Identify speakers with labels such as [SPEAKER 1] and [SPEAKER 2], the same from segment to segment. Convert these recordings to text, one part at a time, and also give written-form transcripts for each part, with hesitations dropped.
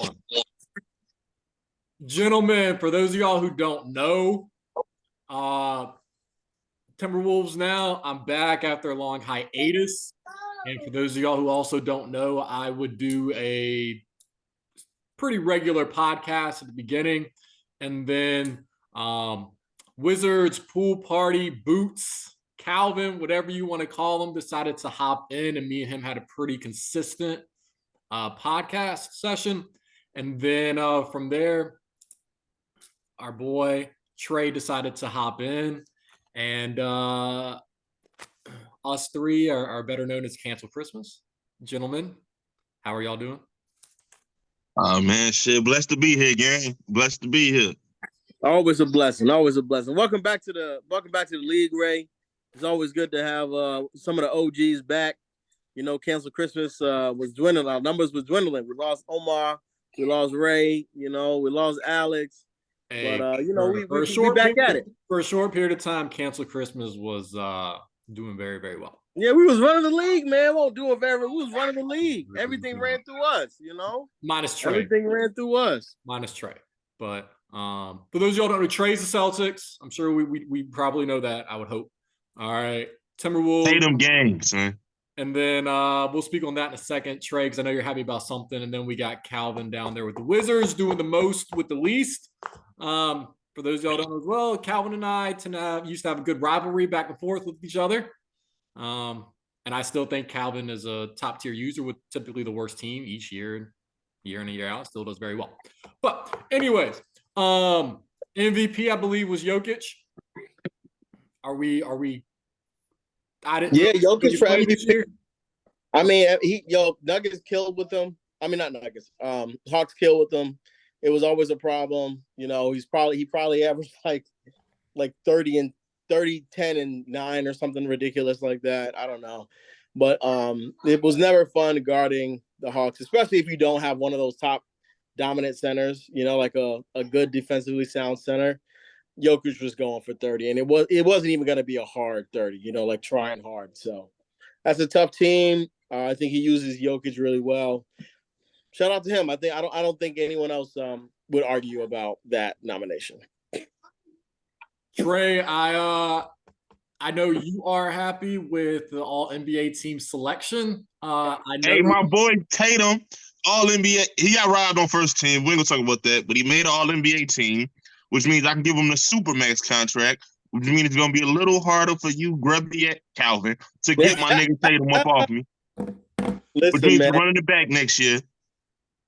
[SPEAKER 1] one. Gentlemen, for those of y'all who don't know, Timberwolves now, I'm back after a long hiatus. And for those of y'all who also don't know, I would do a pretty regular podcast at the beginning. And then Wizards, Pool Party, Boots, Calvin, whatever you want to call them, decided to hop in. And me and him had a pretty consistent podcast session. And then from there, our boy Trey decided to hop in. And us three are better known as Cancel Christmas. Gentlemen, how are y'all doing?
[SPEAKER 2] Oh man, shit! Blessed to be here, gang. Blessed to be here.
[SPEAKER 3] Always a blessing. Always a blessing. Welcome back to the league, Ray. It's always good to have some of the OGs back. You know, Cancel Christmas was dwindling. Our numbers were dwindling. We lost Omar. We lost Ray. You know, we lost Alex. Hey, but you know, we back at it.
[SPEAKER 1] For a short period of time, Cancel Christmas was doing very, very well.
[SPEAKER 3] Yeah, we was running the league, man. We was running the league. Everything ran through us, you know.
[SPEAKER 1] Minus Trey.
[SPEAKER 3] Everything ran through us.
[SPEAKER 1] Minus Trey. But for those of y'all who don't know, Trey's the Celtics. I'm sure we probably know that, I would hope. All right. Timberwolves.
[SPEAKER 2] Tatum gangs, man.
[SPEAKER 1] And then we'll speak on that in a second, Trey, because I know you're happy about something. And then we got Calvin down there with the Wizards doing the most with the least. For those of y'all who don't know as well, Calvin and I used to have a good rivalry back and forth with each other. And I still think Calvin is a top tier user with typically the worst team each year in and year out. Still does very well. But anyways, MVP I believe was Jokic. Are we?
[SPEAKER 3] Jokic for MVP. I mean, Nuggets killed with them. I mean, not Nuggets. Hawks killed with them. It was always a problem. You know, he probably averaged like 30, 10, and 9 or something ridiculous like that. I don't know. But it was never fun guarding the Hawks, especially if you don't have one of those top dominant centers, you know, like a good defensively sound center. Jokic was going for 30, and it wasn't even going to be a hard 30, you know, like trying hard. So that's a tough team. I think he uses Jokic really well. Shout out to him. I don't think anyone else would argue about that nomination.
[SPEAKER 1] Trey, I know you are happy with the All NBA team selection.
[SPEAKER 2] Hey, my boy Tatum, All NBA. He got robbed on first team. We ain't gonna talk about that, but he made an All NBA team, which means I can give him the Supermax contract, which means it's gonna be a little harder for you, grubby Calvin, to get my nigga Tatum up off me.
[SPEAKER 3] Listen,
[SPEAKER 2] which means
[SPEAKER 3] man,
[SPEAKER 2] running it back next year.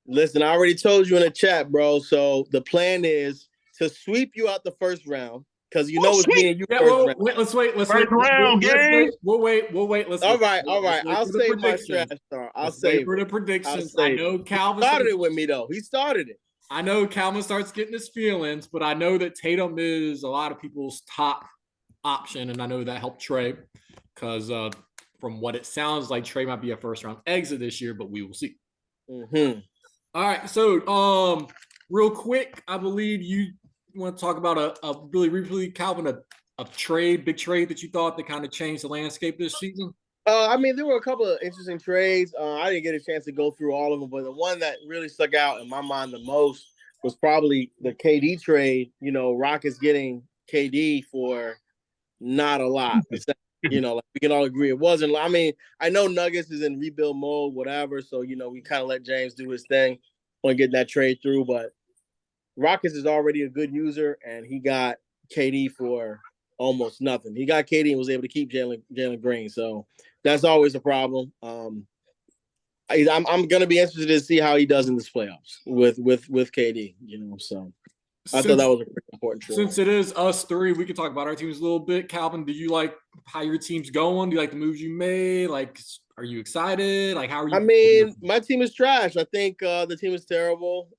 [SPEAKER 3] Listen, I already told you in the chat, bro. So the plan is to sweep you out the first round. Because you know it's me and you first round.
[SPEAKER 1] Let's wait.
[SPEAKER 2] First round, gang.
[SPEAKER 1] We'll wait.
[SPEAKER 3] All right. I'll save my trash star. I'll save
[SPEAKER 1] for the predictions. I know Calvin
[SPEAKER 3] started it with me, though. He started it.
[SPEAKER 1] I know Calvin starts getting his feelings, but I know that Tatum is a lot of people's top option, and I know that helped Trey because from what it sounds like, Trey might be a first-round exit this year, but we will see.
[SPEAKER 3] Mm-hmm.
[SPEAKER 1] All right, so real quick, I believe you want to talk about a really briefly, Calvin, a big trade that you thought that kind of changed the landscape this season?
[SPEAKER 3] I mean, there were a couple of interesting trades. I didn't get a chance to go through all of them, but the one that really stuck out in my mind the most was probably the KD trade. You know, Rockets getting KD for not a lot. You know, like we can all agree it wasn't. I mean, I know Nuggets is in rebuild mode, whatever. So, you know, we kind of let James do his thing on getting that trade through. But Rockets is already a good user, and he got KD for almost nothing. He got KD and was able to keep Jalen Green. So that's always a problem. I'm gonna be interested to see how he does in this playoffs with KD. You know, so I thought that was a pretty important trade.
[SPEAKER 1] Since it is us three, we can talk about our teams a little bit. Calvin, do you like how your team's going? Do you like the moves you made? Like, are you excited? Like, how are you?
[SPEAKER 3] I mean, my team is trash. I think the team is terrible.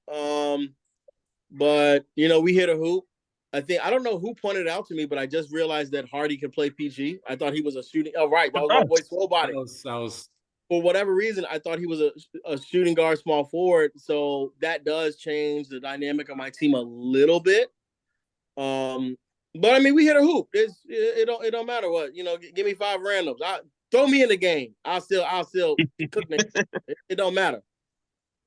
[SPEAKER 3] But you know, we hit a hoop. I don't know who pointed it out to me, but I just realized that Hardy can play PG. I thought he was a shooting. Oh, right, that was my boy Slow Body.
[SPEAKER 1] That was
[SPEAKER 3] for whatever reason, I thought he was a shooting guard, small forward. So that does change the dynamic of my team a little bit. But I mean, we hit a hoop. It don't matter what, you know. Give me 5 randoms. Throw me in the game. I'll still cook. It don't matter.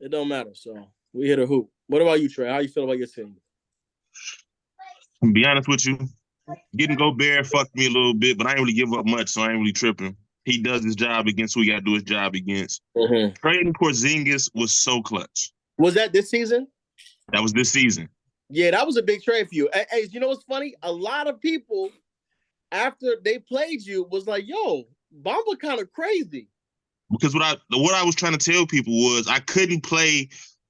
[SPEAKER 3] It don't matter. So We hit a hoop. What about you, Trey? How you feel about your team?
[SPEAKER 2] To be honest with you, getting Gobert fucked me a little bit, but I ain't really give up much, so I ain't really tripping. He does his job against who he got to do his job against.
[SPEAKER 3] Mm-hmm.
[SPEAKER 2] Trading Porzingis was so clutch.
[SPEAKER 3] Was that this season?
[SPEAKER 2] That was this season.
[SPEAKER 3] Yeah, that was a big trade for you. Hey, you know what's funny? A lot of people, after they played you, was like, yo, Bamba kind of crazy.
[SPEAKER 2] Because what I was trying to tell people was I couldn't play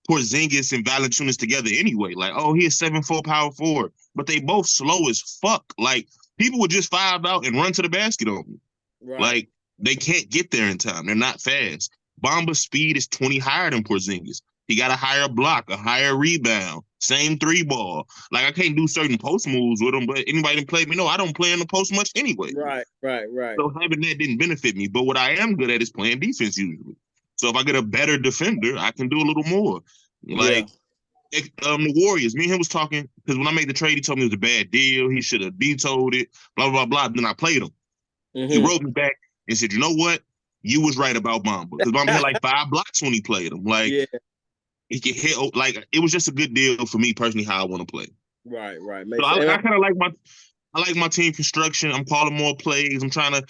[SPEAKER 2] Porzingis and Valanciunas together anyway. Like, oh, he's 7'4" power forward, but they both slow as fuck. Like, people would just five out and run to the basket on me.
[SPEAKER 3] Right.
[SPEAKER 2] Like, they can't get there in time. They're not fast. Bamba's speed is 20 higher than Porzingis. He got a higher block, a higher rebound, same three ball. Like, I can't do certain post moves with him, but anybody that played me, no, I don't play in the post much anyway.
[SPEAKER 3] Right.
[SPEAKER 2] So having that didn't benefit me. But what I am good at is playing defense usually. So if I get a better defender, I can do a little more. Like, the Warriors, me and him was talking, because when I made the trade, he told me it was a bad deal. He should have vetoed it, blah, blah, blah. Then I played him.
[SPEAKER 3] Mm-hmm.
[SPEAKER 2] He wrote me back and said, you know what? You was right about Bamba. Because Bamba had like 5 blocks when he played him. Like, he could hit, like, it was just a good deal for me personally how I want to play.
[SPEAKER 3] Right.
[SPEAKER 2] So I kind of like my team construction. I'm calling more plays. I'm trying to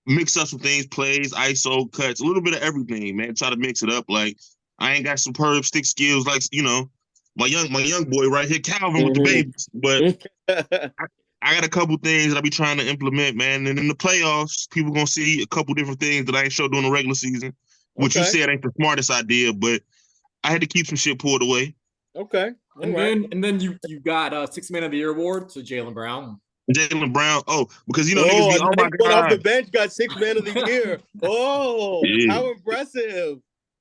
[SPEAKER 2] mix up some things, plays, ISO, cuts, a little bit of everything, man. Try to mix it up. Like, I ain't got superb stick skills like, you know, my young boy right here, Calvin, with the babies. But I got a couple things that I be trying to implement, man. And in the playoffs, people gonna see a couple different things that I ain't show during the regular season, which you said ain't the smartest idea, but I had to keep some shit pulled away.
[SPEAKER 3] Okay.
[SPEAKER 1] And then you got 6 Man of the Year award to Jaylen Brown.
[SPEAKER 2] Jaylen Brown, because you know niggas be, oh my God.
[SPEAKER 3] Off the bench got 6 Man of the Year. Oh, how impressive.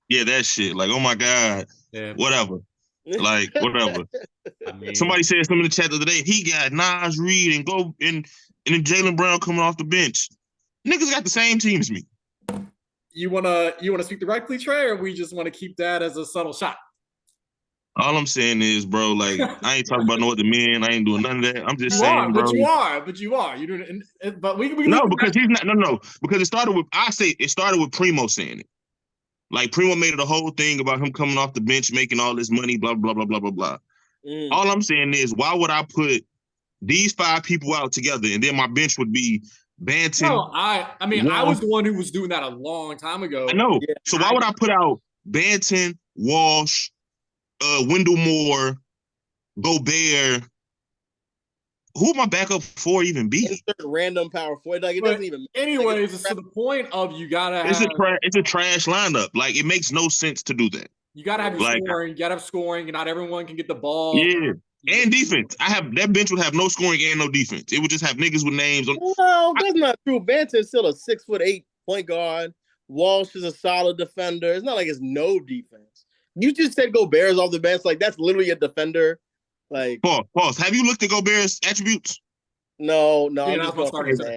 [SPEAKER 2] Yeah, that shit. Like, oh my God. Yeah. Whatever. Like, whatever. I mean, somebody said something in the chat the other day. He got Nas Reed and then Jaylen Brown coming off the bench. Niggas got the same team as me.
[SPEAKER 1] You wanna speak directly, Trey, or we just want to keep that as a subtle shot?
[SPEAKER 2] All I'm saying is, bro, like, I ain't talking about no other men. I ain't doing none of that. I'm just saying,
[SPEAKER 1] bro.
[SPEAKER 2] But
[SPEAKER 1] you are. You doing it, but we
[SPEAKER 2] no, because he's not. No, because it started with Primo saying it. Like, Primo made it a whole thing about him coming off the bench, making all this money, blah, blah, blah, blah, blah, blah. All I'm saying is, why would I put these 5 people out together and then my bench would be Banton?
[SPEAKER 1] No, I mean, Walsh. I was the one who was doing that a long time ago.
[SPEAKER 2] I know. Yeah, so why would I put out Banton, Walsh, Wendell Moore, Gobert? Who would my backup 4 even be?
[SPEAKER 3] Insert random power forward. Like, it doesn't even.
[SPEAKER 1] Anyways, it's to the point of you gotta have.
[SPEAKER 2] It's a trash lineup. Like, it makes no sense to do that.
[SPEAKER 1] You gotta have your scoring. You gotta have scoring. Not everyone can get the ball.
[SPEAKER 2] Yeah, and defense. That bench would have no scoring and no defense. It would just have niggas with names.
[SPEAKER 3] Well, that's not true. Banton's still a 6'8" point guard. Walsh is a solid defender. It's not like it's no defense. You just said Gobert's off the bench. Like, that's literally a defender. Like,
[SPEAKER 2] pause. Have you looked at Gobert's attributes?
[SPEAKER 3] No.
[SPEAKER 1] Yeah,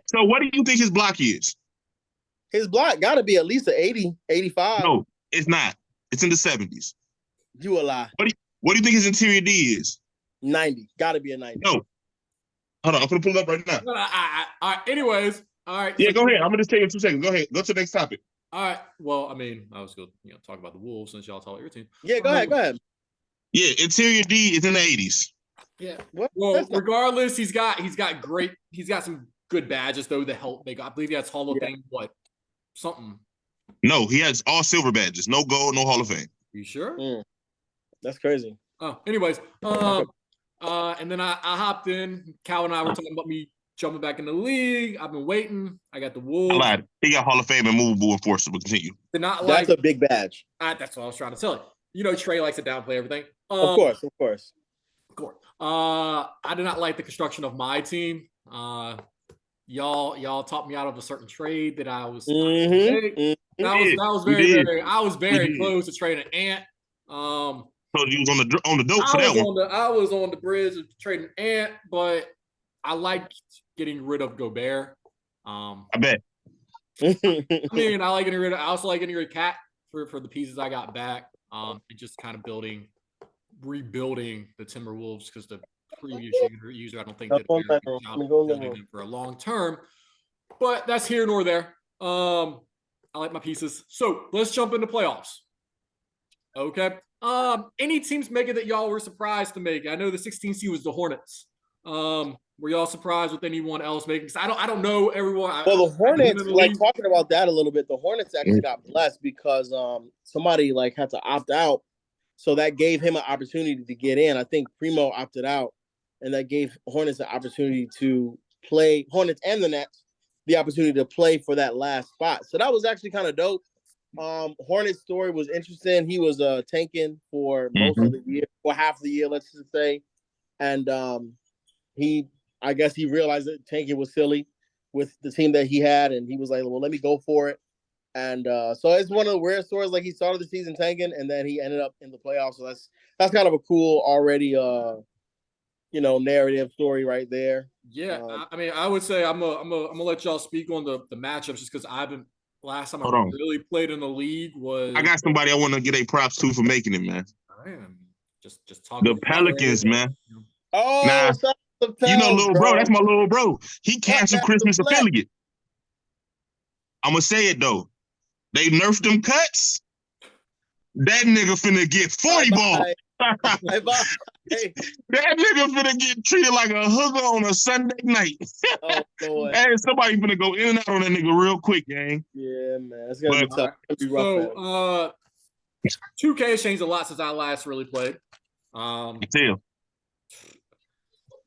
[SPEAKER 2] so what do you think his block is?
[SPEAKER 3] His block got to be at least an 80, 85.
[SPEAKER 2] No, it's not. It's in the 70s.
[SPEAKER 3] You a lie.
[SPEAKER 2] What do you think his interior D is?
[SPEAKER 3] 90. Got to be a 90.
[SPEAKER 2] No. Hold on. I'm going to pull it up right now.
[SPEAKER 1] All right. Anyways. All right.
[SPEAKER 2] Yeah, go ahead. I'm going to just take it 2 seconds. Go ahead. Go to the next topic.
[SPEAKER 1] All right. Well, I mean, I was going to talk about the Wolves since y'all talk about your team.
[SPEAKER 3] Yeah, go ahead.
[SPEAKER 2] Yeah, interior D is in the 80s.
[SPEAKER 1] Yeah. Well, regardless, he's got some good badges though that help make. I believe he has Hall of Fame. What? Something.
[SPEAKER 2] No, he has all silver badges. No gold, no Hall of Fame.
[SPEAKER 1] You sure?
[SPEAKER 3] That's crazy.
[SPEAKER 1] Oh, anyways, and then I hopped in. Cal and I were talking about me jumping back in the league. I've been waiting. I got the Wolves.
[SPEAKER 2] I lied. He got Hall of Fame and movable enforcer. But continue.
[SPEAKER 3] That's a big badge.
[SPEAKER 1] That's what I was trying to tell you. You know, Trey likes to downplay everything.
[SPEAKER 3] Of course.
[SPEAKER 1] I did not like the construction of my team. Y'all talked me out of a certain trade that I was. I was very close to trading Ant.
[SPEAKER 2] So you was on the dope for that one.
[SPEAKER 1] I was on the bridge of trading Ant, but I liked getting rid of Gobert.
[SPEAKER 2] I bet.
[SPEAKER 1] I mean, I also like getting rid of Cat for the pieces I got back. And just kind of rebuilding the Timberwolves because the previous user I don't think did a very good job building them for a long term. But that's here nor there. I like my pieces. So let's jump into playoffs. Okay. Any teams make it that y'all were surprised to make? I know the 16 seed was the Hornets. Were y'all surprised with anyone else making? Because I don't know everyone.
[SPEAKER 3] Well, the Hornets,
[SPEAKER 1] the
[SPEAKER 3] like
[SPEAKER 1] league.
[SPEAKER 3] talking about that a little bit, the Hornets actually got blessed because somebody like had to opt out, so that gave him an opportunity to get in. I think Primo opted out, and that gave Hornets an opportunity to play, Hornets and the Nets the opportunity to play for that last spot. So that was actually kind of dope. Hornets' story was interesting. He was tanking for most of the year, or half of the year, let's just say, and I guess he realized that tanking was silly with the team that he had, and he was like, "Well, let me go for it." And so it's one of the rare stories. Like he started the season tanking, and then he ended up in the playoffs. So that's kind of a cool already, narrative story right there.
[SPEAKER 1] Yeah, I mean, I would say I'm gonna let y'all speak on the matchups just because I've been last time I really played in the league was.
[SPEAKER 2] I got somebody I want to get a props to for making it, man.
[SPEAKER 1] Just talk.
[SPEAKER 2] The Pelicans, man.
[SPEAKER 3] Oh,
[SPEAKER 2] nah,
[SPEAKER 3] the Pels,
[SPEAKER 2] little bro. That's my little bro. He canceled Christmas affiliate. I'm gonna say it though. They nerfed them cuts. That nigga finna get 40 ball.
[SPEAKER 3] Hey.
[SPEAKER 2] That nigga finna get treated like a hooker on a Sunday night.
[SPEAKER 3] Oh, Lord.
[SPEAKER 2] And somebody finna go in and out on that nigga real quick, gang.
[SPEAKER 3] Yeah, man. It's gonna be tough. It's gonna be rough,
[SPEAKER 1] 2K has changed a lot since I last really played.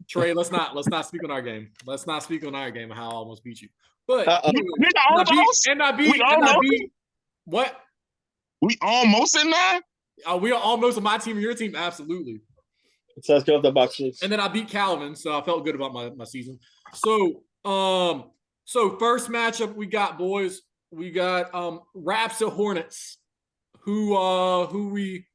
[SPEAKER 1] Trey, let's not speak on our game. Let's not speak on our game and how I almost beat you. But I beat what?
[SPEAKER 2] We almost in there?
[SPEAKER 1] We are almost on my team and your team, absolutely.
[SPEAKER 3] So let's go with the boxes.
[SPEAKER 1] And then I beat Calvin, so I felt good about my season. So first matchup we got, boys. We got Raps at Hornets. Who we?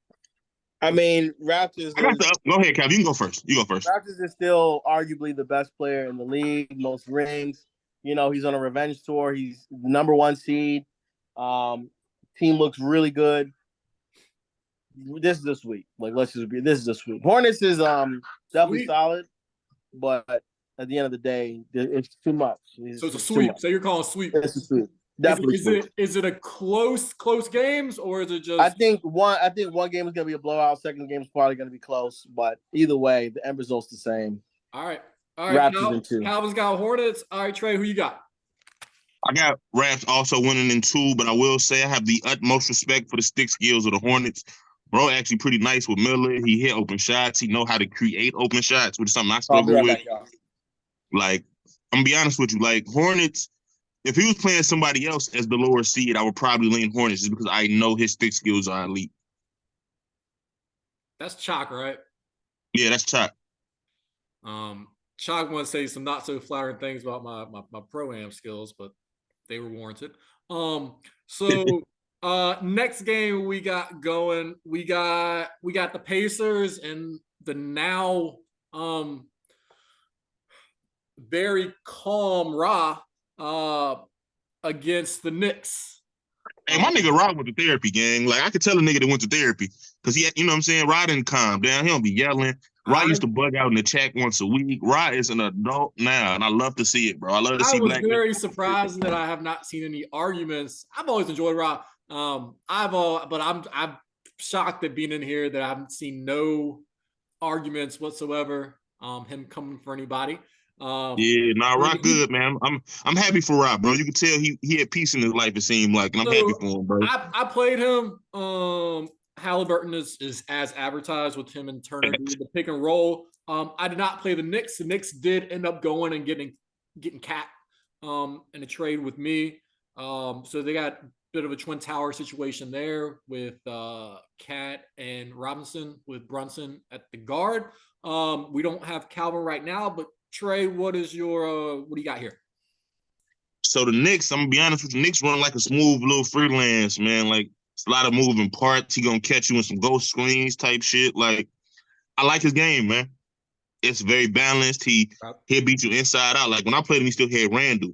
[SPEAKER 3] I mean, Raptors.
[SPEAKER 2] Go ahead, Cal. You can go first. You go first.
[SPEAKER 3] Raptors is still arguably the best player in the league, most rings. He's on a revenge tour. He's the number 1 seed. Team looks really good. This is this week. This is this week. Hornets is definitely solid, but at the end of the day, it's too much.
[SPEAKER 1] So it's a sweep. So you're calling sweep.
[SPEAKER 3] It's a sweep. Definitely.
[SPEAKER 1] Is it a close games or is it just?
[SPEAKER 3] I think one game is gonna be a blowout. Second game is probably gonna be close, but either way, the end result's the same.
[SPEAKER 1] All right.
[SPEAKER 3] Raptors in 2.
[SPEAKER 1] Calvin's got Hornets. All right, Trey, who you got?
[SPEAKER 2] I got Raps also winning in 2, but I will say I have the utmost respect for the stick skills of the Hornets. Bro, actually pretty nice with Miller. He hit open shots. He know how to create open shots, which is something I struggle with. Like, I'm gonna be honest with you. Like, Hornets, if he was playing somebody else as the lower seed, I would probably lean Hornets just because I know his stick skills are elite.
[SPEAKER 1] That's Chalk, right?
[SPEAKER 2] Yeah, that's Chalk.
[SPEAKER 1] Chalk want to say some not so flattering things about my pro-am skills, but they were warranted. Next game we got going. We got the Pacers and the now very calm Ra against the Knicks.
[SPEAKER 2] Hey, my nigga Rod went to therapy, gang. Like, I could tell a nigga that went to therapy because he, you know what I'm saying? Rod didn't calm down. He don't be yelling. Rod used to bug out in the chat once a week. Rod is an adult now, and I love to see it, bro. I love to see black.
[SPEAKER 1] I was very surprised that I have not seen any arguments. I've always enjoyed Rod. But I'm shocked at being in here that I haven't seen no arguments whatsoever. Him coming for anybody.
[SPEAKER 2] Rock good, man. I'm happy for Rock, bro. You can tell he had peace in his life, it seemed like, and I'm happy for him, bro.
[SPEAKER 1] I played him. Halliburton is as advertised with him and Turner doing the pick and roll. I did not play the Knicks. The Knicks did end up going and getting Cat in a trade with me. So they got a bit of a twin tower situation there with Cat and Robinson with Brunson at the guard. We don't have Calvin right now, but Trey, what do you got here?
[SPEAKER 2] So the Knicks, I'm gonna be honest with you, Knicks run like a smooth little freelance, man. Like, it's a lot of moving parts. He gonna catch you in some ghost screens type shit. Like, I like his game, man. It's very balanced. He'll beat you inside out. Like, when I played him, he still had Randall.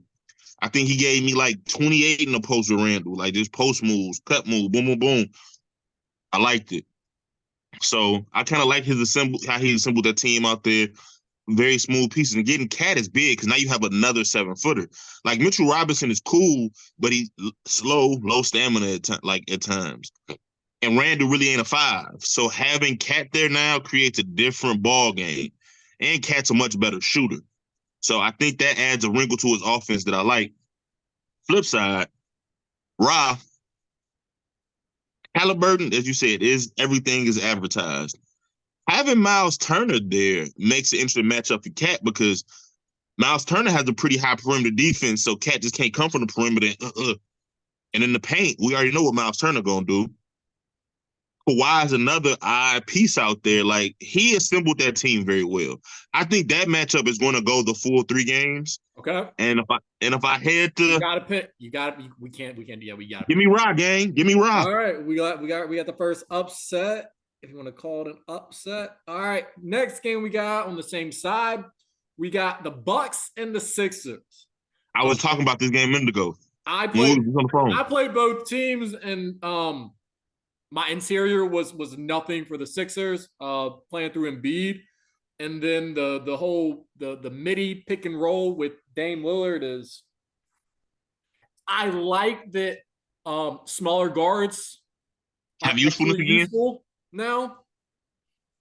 [SPEAKER 2] I think he gave me like 28 in the post with Randall, like just post moves, cut move, boom, boom, boom. I liked it. So I kind of like how he assembled that team out there. Very smooth pieces, and getting Cat is big because now you have another 7-footer. Like, Mitchell Robinson is cool, but he's slow, low stamina at times. and Randall really ain't a 5. So having Cat there now creates a different ball game, and Cat's a much better shooter. So I think that adds a wrinkle to his offense that I like. Flip side, Ra, Halliburton, as you said, is everything is advertised. Having Miles Turner there makes an interesting matchup for Cat because Miles Turner has a pretty high perimeter defense, so Cat just can't come from the perimeter. And in the paint, we already know what Miles Turner gonna do. Kawhi is another odd piece out there. Like, he assembled that team very well. I think that matchup is going to go the full 3 games.
[SPEAKER 1] Okay.
[SPEAKER 2] And if I had to,
[SPEAKER 1] you gotta pick. We can't. Yeah, we gotta.
[SPEAKER 2] Give me Ra, gang. Give me Ra.
[SPEAKER 1] All right, we got the first upset. If you want to call it an upset. All right, next game we got on the same side. We got the Bucks and the Sixers.
[SPEAKER 2] I was talking about this game a minute ago.
[SPEAKER 1] I played both teams, and my interior was nothing for the Sixers, playing through Embiid. And then the whole the midi pick and roll with Dame Lillard is, I like that smaller guards
[SPEAKER 2] have usefulness again
[SPEAKER 1] useful now,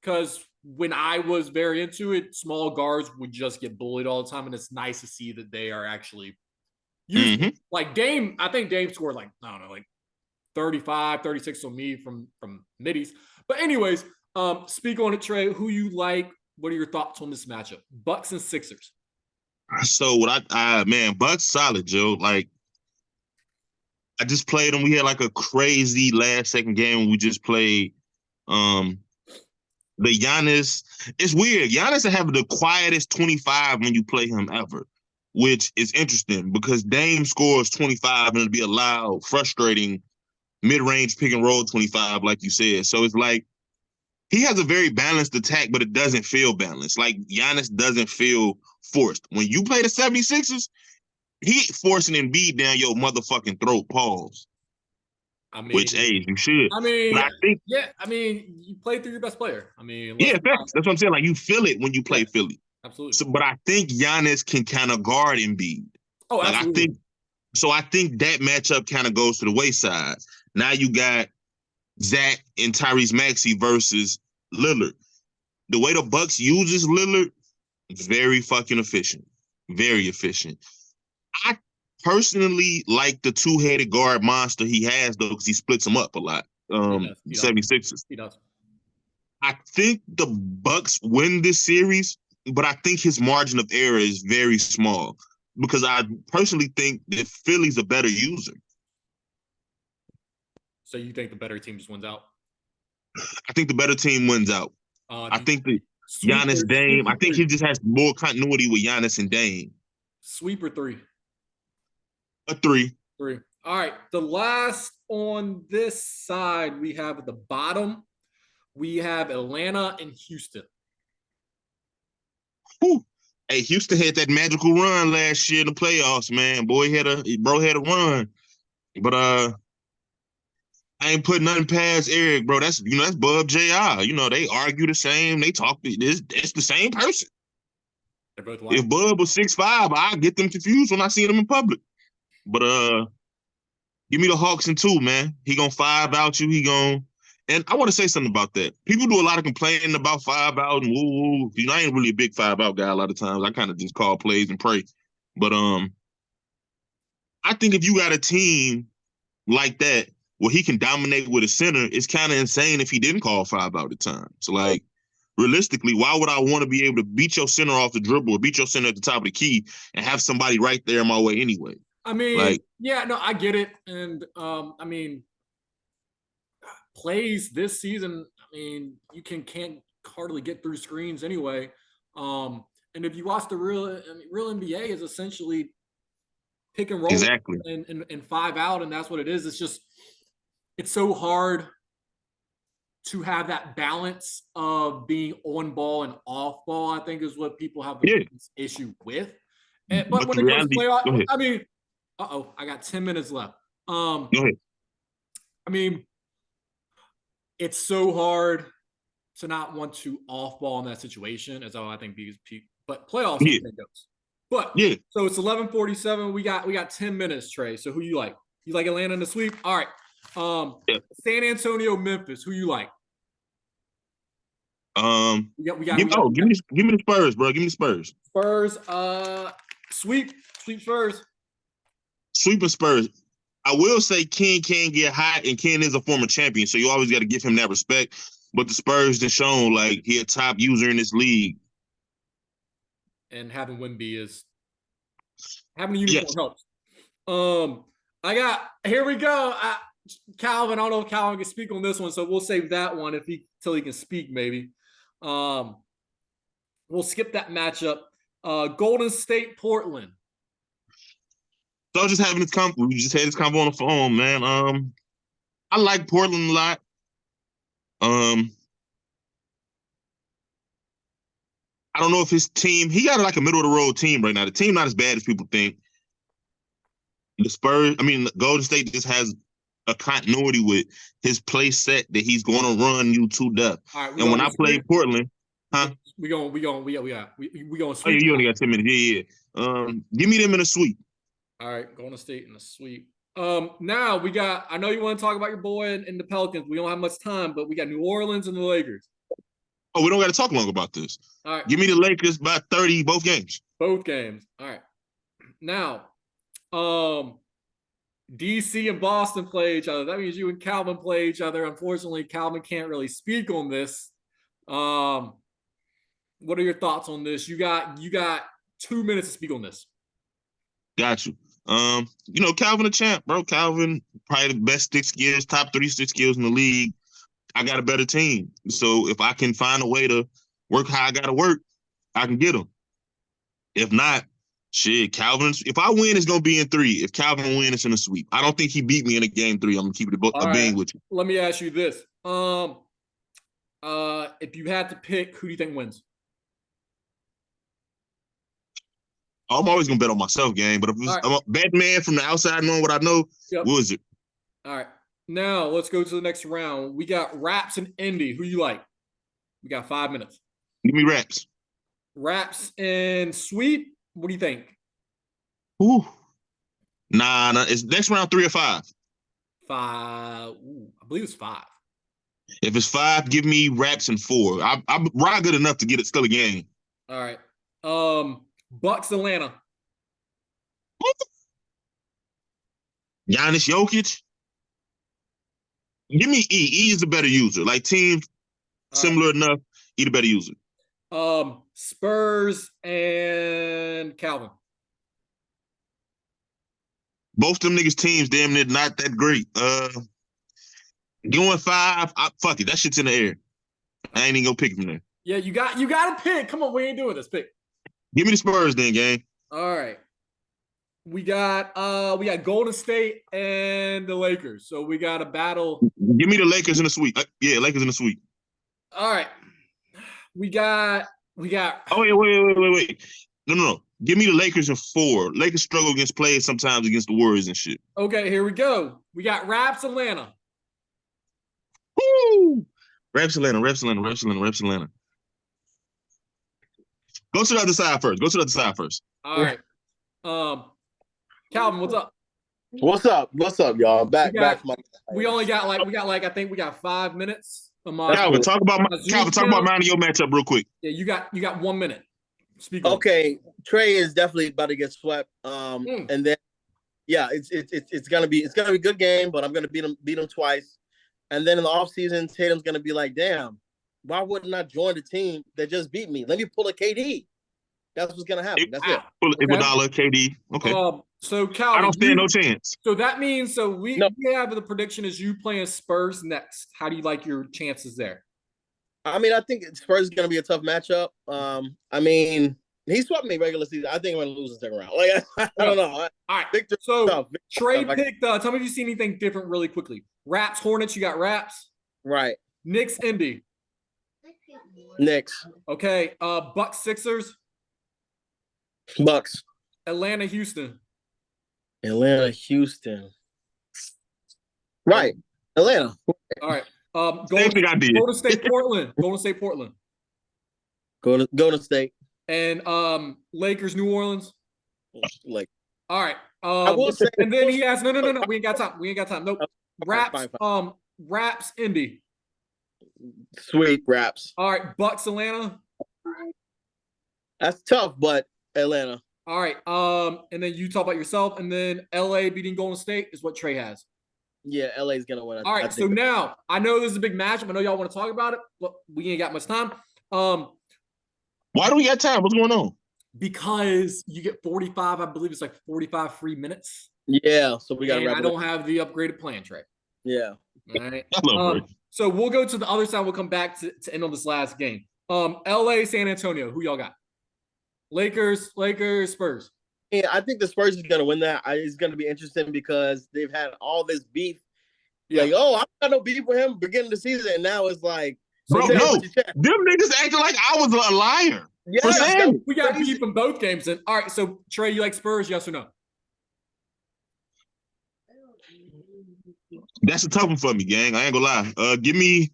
[SPEAKER 1] because when I was very into it, small guards would just get bullied all the time, and it's nice to see that they are actually useful.
[SPEAKER 2] Mm-hmm.
[SPEAKER 1] Like Dame, I think Dame scored like, I don't know, like 35, 36 on me from middies. But anyways, speak on it, Trey. Who you like? What are your thoughts on this matchup? Bucks and Sixers.
[SPEAKER 2] So what man, Bucks solid, Joe. Like, I just played them. We had like a crazy last second game when we just played the Giannis. It's weird. Giannis is having the quietest 25 when you play him ever, which is interesting because Dame scores 25 and it'll be a loud, frustrating mid-range pick and roll 25, like you said. So it's like he has a very balanced attack, but it doesn't feel balanced. Like, Giannis doesn't feel forced. When you play the 76ers, he forcing Embiid down your motherfucking throat, pause.
[SPEAKER 1] I mean,
[SPEAKER 2] which, hey, you should.
[SPEAKER 1] I mean,
[SPEAKER 2] but I think,
[SPEAKER 1] you play through your best player. I mean,
[SPEAKER 2] yeah, that's what I'm saying. Like, you feel it when you play Philly.
[SPEAKER 1] Absolutely.
[SPEAKER 2] So, but I think Giannis can kind of guard Embiid.
[SPEAKER 1] Oh,
[SPEAKER 2] like,
[SPEAKER 1] absolutely.
[SPEAKER 2] I think that matchup kind of goes to the wayside. Now you got Zach and Tyrese Maxey versus Lillard. The way the Bucks uses Lillard, very fucking efficient. Very efficient. I personally like the two-headed guard monster he has, though, because he splits them up a lot. He 76ers.
[SPEAKER 1] He does.
[SPEAKER 2] I think the Bucks win this series, but I think his margin of error is very small because I personally think that Philly's a better user.
[SPEAKER 1] So you think the better team just wins out?
[SPEAKER 2] I think the better team wins out. I think that Giannis, Dame, I think he just has more continuity with Giannis and Dame.
[SPEAKER 1] Sweep or 3?
[SPEAKER 2] A 3.
[SPEAKER 1] 3. All right. The last on this side, we have at the bottom, we have Atlanta and Houston.
[SPEAKER 2] Whew. Hey, Houston had that magical run last year in the playoffs, man. Bro had a run. But I ain't putting nothing past Eric, bro. That's Bub JR. They argue the same. They talk. It's the same person.
[SPEAKER 1] They're both white.
[SPEAKER 2] If Bub was 6'5", I get them confused when I see them in public. But give me the Hawks in 2, man. He gonna 5 out you. And I want to say something about that. People do a lot of complaining about 5 out and woo. I ain't really a big 5 out guy a lot of times. I kind of just call plays and pray. But I think if you got a team like that where he can dominate with a center, it's kind of insane if he didn't call 5 out at times. So, like, realistically, why would I want to be able to beat your center off the dribble or beat your center at the top of the key and have somebody right there in my way anyway?
[SPEAKER 1] I mean, I get it. And, plays this season, you can't hardly get through screens anyway. And if you watch the real NBA is essentially pick and roll
[SPEAKER 2] exactly
[SPEAKER 1] and 5 out, and that's what it is. It's so hard to have that balance of being on ball and off ball, I think is what people have an issue with. But when it comes to playoff, I got 10 minutes left.
[SPEAKER 2] Go ahead.
[SPEAKER 1] It's so hard to not want to off ball in that situation, as I think but playoffs goes. But so it's 11:47. We got 10 minutes, Trey. So who you like? You like Atlanta in the sweep? All right.
[SPEAKER 2] Yeah.
[SPEAKER 1] San Antonio, Memphis. Who you like?
[SPEAKER 2] Give me the Spurs, bro. Give me the Spurs.
[SPEAKER 1] Spurs. Sweep Spurs.
[SPEAKER 2] Sweeping Spurs. I will say Ken can get hot, and Ken is a former champion, so you always got to give him that respect. But the Spurs just shown like he a top user in this league.
[SPEAKER 1] And having Wemby is having a uniform helps. Here we go. Calvin, I don't know if Calvin can speak on this one, so we'll save that one till he can speak, maybe. We'll skip that matchup. Golden State, Portland.
[SPEAKER 2] So just having this we just had this convo on the phone, man. I like Portland a lot. I don't know if his team, he got like a middle of the road team right now. The team not as bad as people think. Golden State just has a continuity with his play set that he's going to run you to death.
[SPEAKER 1] Right,
[SPEAKER 2] and when I play Portland,
[SPEAKER 1] we going
[SPEAKER 2] Oh,
[SPEAKER 1] sweep.
[SPEAKER 2] you only got 10 minutes. Yeah. Give me them in a sweep.
[SPEAKER 1] All right, Golden State in a sweep. Now we got. I know you want to talk about your boy and the Pelicans. We don't have much time, but we got New Orleans and the Lakers.
[SPEAKER 2] Oh, we don't got to talk long about this.
[SPEAKER 1] All right,
[SPEAKER 2] give me the Lakers by 30 both games.
[SPEAKER 1] Both games. All right. Now, DC and Boston play each other. That means you and Calvin play each other. Unfortunately, Calvin can't really speak on this. What are your thoughts on this? You got 2 minutes to speak on this.
[SPEAKER 2] Got you. Calvin a champ, bro. Calvin probably the best stick skills, top 3 stick skills in the league. I got a better team. So if I can find a way to work how I gotta work, I can get them. If not, shit, Calvin, if I win, it's gonna be in 3. If Calvin win, it's in a sweep. I don't think he beat me in a game 3. I'm gonna keep it a being with you.
[SPEAKER 1] Let me ask you this. If you had to pick, who do you think wins?
[SPEAKER 2] I'm always gonna bet on myself, gang. But if I'm a bad man from the outside knowing what I know, Wizard.
[SPEAKER 1] All right. Now let's go to the next round. We got Raps and Indy. Who you like? We got 5 minutes.
[SPEAKER 2] Give me Raps.
[SPEAKER 1] Raps and Sweep. What do you think?
[SPEAKER 2] Ooh. Nah. It's next round 3 or 5.
[SPEAKER 1] 5. Ooh, I believe it's 5.
[SPEAKER 2] If it's 5, give me Raps and 4. I'm ride good enough to get it still a game.
[SPEAKER 1] All right. Bucks Atlanta.
[SPEAKER 2] Giannis Jokic. Give me E. E is the better user. Like teams similar enough. E the better user.
[SPEAKER 1] Spurs and Calvin.
[SPEAKER 2] Both them niggas teams damn near not that great. Going 5, fuck it. That shit's in the air. I ain't even gonna pick from there.
[SPEAKER 1] Yeah, you got to pick. Come on, we ain't doing this. Pick.
[SPEAKER 2] Give me the Spurs then, gang.
[SPEAKER 1] All right. We got Golden State and the Lakers. So we got a battle.
[SPEAKER 2] Give me the Lakers in the sweep. Lakers in the sweep.
[SPEAKER 1] All right. We got
[SPEAKER 2] Oh, yeah, wait. No. Give me the Lakers in 4. Lakers struggle against players sometimes against the Warriors and shit.
[SPEAKER 1] Okay, here we go. We got Raps Atlanta.
[SPEAKER 2] Woo! Raps Atlanta. Go to the other side first.
[SPEAKER 1] All right. Calvin, what's up?
[SPEAKER 3] What's up, y'all? Back from my.
[SPEAKER 1] We got I think we got 5 minutes.
[SPEAKER 2] Calvin, talk about minding your matchup real quick.
[SPEAKER 1] Yeah, you got 1 minute. Speak.
[SPEAKER 3] Okay, Trey is definitely about to get swept. And then it's gonna be a good game, but I'm gonna beat him twice. And then in the offseason, Tatum's gonna be like, damn, why wouldn't I join the team that just beat me? Let me pull a KD. That's what's gonna happen. That's it.
[SPEAKER 2] Pull Iguodala, KD. Okay.
[SPEAKER 1] So Calvin,
[SPEAKER 2] I don't stand no chance.
[SPEAKER 1] So that means we have the prediction is you playing Spurs next. How do you like your chances there?
[SPEAKER 3] I mean, I think Spurs is gonna be a tough matchup. I mean, he swept me regular season. I think I'm gonna lose the second round. Like I don't know.
[SPEAKER 1] All right. Victor, so Trey picked. Tell me if you see anything different really quickly. Raps Hornets. You got Raps.
[SPEAKER 3] Right.
[SPEAKER 1] Knicks Indy.
[SPEAKER 3] Knicks.
[SPEAKER 1] Okay. Bucks Sixers.
[SPEAKER 3] Bucks.
[SPEAKER 1] Atlanta Houston.
[SPEAKER 3] Right. Atlanta.
[SPEAKER 1] All right. Golden State Portland.
[SPEAKER 3] Golden State.
[SPEAKER 1] And Lakers New Orleans.
[SPEAKER 3] Like.
[SPEAKER 1] All right.
[SPEAKER 3] I will say,
[SPEAKER 1] and then he asked, no. We ain't got time. Nope. Raps, Raps, Indy.
[SPEAKER 3] Sweet Raps.
[SPEAKER 1] All right, Bucks, Atlanta.
[SPEAKER 3] That's tough, but Atlanta.
[SPEAKER 1] All right, and then you talk about yourself, and then LA beating Golden State is what Trey has.
[SPEAKER 3] Yeah, LA's gonna win.
[SPEAKER 1] All right, so now I know this is a big matchup. I know y'all want to talk about it, but we ain't got much time.
[SPEAKER 2] Why do we got time? What's going on?
[SPEAKER 1] Because you get 45, I believe it's like 45 free minutes.
[SPEAKER 3] Yeah, so we got to wrap
[SPEAKER 1] I don't have the upgraded plan, Trey.
[SPEAKER 3] Yeah.
[SPEAKER 1] All right. So we'll go to the other side. We'll come back to end on this last game. LA, San Antonio. Who y'all got? Lakers, Spurs.
[SPEAKER 3] Yeah, I think the Spurs is going to win that. It's going to be interesting because they've had all this beef. Yeah. Like, oh, I got no beef with him beginning of the season, and now it's like,
[SPEAKER 2] bro, no, them niggas acting like I was a liar.
[SPEAKER 1] Yeah, we got beef in both games. And all right, so Trey, you like Spurs? Yes or no?
[SPEAKER 2] That's a tough one for me, gang. I ain't gonna lie. Give me.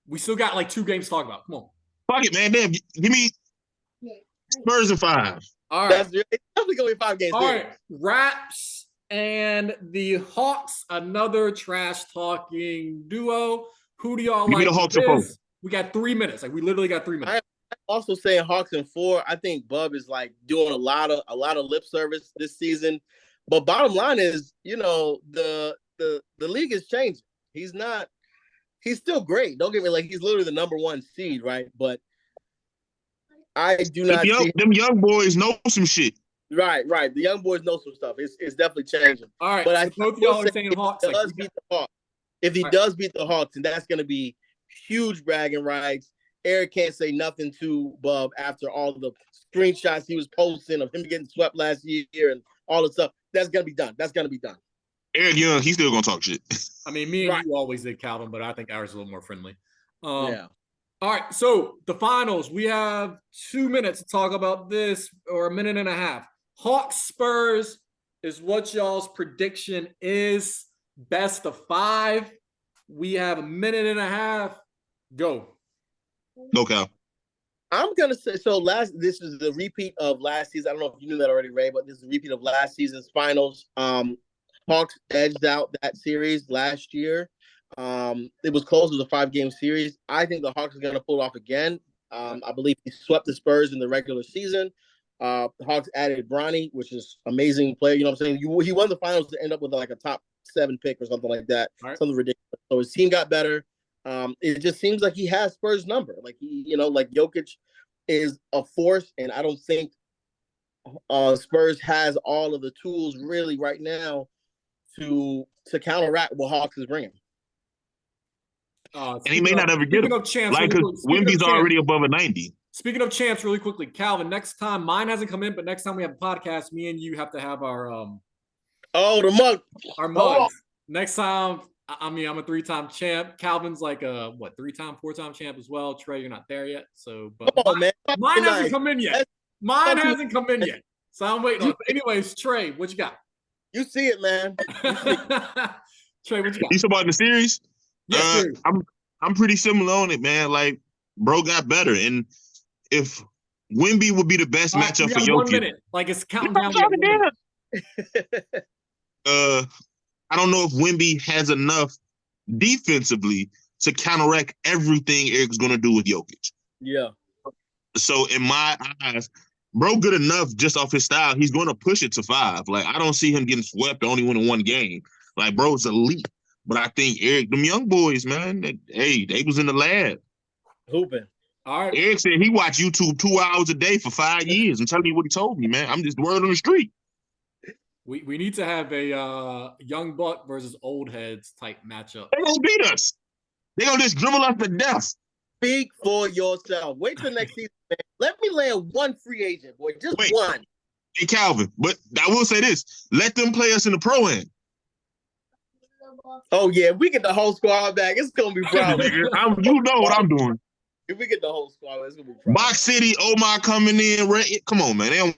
[SPEAKER 1] We still got like 2 games to talk about. Come on.
[SPEAKER 2] Fuck it, man. Damn, give me Spurs in 5.
[SPEAKER 1] All right.
[SPEAKER 3] It's definitely gonna be 5 games.
[SPEAKER 1] All right, Raps and the Hawks. Another trash talking duo. Who do y'all like?
[SPEAKER 2] Give me the Hawks in 4.
[SPEAKER 1] We got 3 minutes. Like we literally got 3 minutes.
[SPEAKER 3] I'm also saying Hawks in 4. I think Bub is like doing a lot of lip service this season. But bottom line is, the league is changing. He's still great. Don't get me he's literally the number 1 seed, right? But I do not see
[SPEAKER 2] them young boys know some shit.
[SPEAKER 3] Right. The young boys know some stuff. It's definitely changing.
[SPEAKER 1] All right.
[SPEAKER 3] But
[SPEAKER 1] so both of y'all are saying Hawks.
[SPEAKER 3] If he does beat the Hawks, and that's going to be huge bragging rights. Eric can't say nothing to Bub after all the screenshots he was posting of him getting swept last year and all the stuff. That's going to be done.
[SPEAKER 2] Eric Young, he's still going to talk shit.
[SPEAKER 1] I mean, me and you always did Calvin, but I think ours is a little more friendly.
[SPEAKER 3] Yeah.
[SPEAKER 1] All right, so the finals. We have 2 minutes to talk about this, or a minute and a half. Hawks Spurs is what y'all's prediction is. Best of 5. We have a minute and a half. Go.
[SPEAKER 2] No, Cal.
[SPEAKER 3] I'm gonna say this is the repeat of last season. I don't know if you knew that already, Ray, but this is a repeat of last season's finals. Hawks edged out that series last year. It was close. It was a 5-game series. I think the Hawks are gonna pull it off again. I believe he swept the Spurs in the regular season. The Hawks added Bronny, which is amazing player. You know what I'm saying? He won the finals to end up with like a top 7 pick or something like that. Right. Something ridiculous. So his team got better. It just seems like he has Spurs' number. Like like Jokic is a force, and I don't think Spurs has all of the tools really right now to counteract what Hawks is bringing.
[SPEAKER 2] And he may not ever get him. Like, because Wemby's already above a 90.
[SPEAKER 1] Speaking of champs, really quickly, Calvin, next time, mine hasn't come in, but next time we have a podcast, me and you have to have our
[SPEAKER 3] the mug.
[SPEAKER 1] Our mugs. Next time, I mean, I'm a 3-time champ. Calvin's like a 3-time, 4-time champ as well. Trey, you're not there yet. So, but
[SPEAKER 3] come on, man.
[SPEAKER 1] Mine hasn't come in yet. So I'm waiting on it. Anyways, Trey, what you got?
[SPEAKER 3] You see it, man.
[SPEAKER 1] Trey, what you got?
[SPEAKER 2] You talking about the series?
[SPEAKER 1] Yes,
[SPEAKER 2] I'm pretty similar on it, man. Like, bro got better, and if Wemby would be the best matchup for Jokic,
[SPEAKER 1] 1 minute. Like it's counting down.
[SPEAKER 2] I don't know if Wemby has enough defensively to counteract everything Eric's going to do with Jokic.
[SPEAKER 3] Yeah.
[SPEAKER 2] So in my eyes, bro good enough just off his style. He's going to push it to 5. Like, I don't see him getting swept or only winning 1 game. Like, bro's elite. But I think Eric, them young boys, man, they was in the lab.
[SPEAKER 3] Hooping.
[SPEAKER 1] All right.
[SPEAKER 2] Eric said he watched YouTube 2 hours a day for 5 years. I'm telling you what he told me, man. I'm just the word on the street.
[SPEAKER 1] We need to have a young buck versus old heads type matchup.
[SPEAKER 2] They're gonna beat us. They're gonna just dribble us to death.
[SPEAKER 3] Speak for yourself. Wait till next season, man. Let me land 1 free agent, boy. Just 1.
[SPEAKER 2] Hey, Calvin, but I will say this. Let them play us in the pro-am.
[SPEAKER 3] Oh, yeah. If we get the whole squad back, it's gonna be problem.
[SPEAKER 2] You know what I'm doing.
[SPEAKER 3] If we get the whole squad, it's gonna be problem.
[SPEAKER 2] Box City, Omar coming in. Come on, man. They don't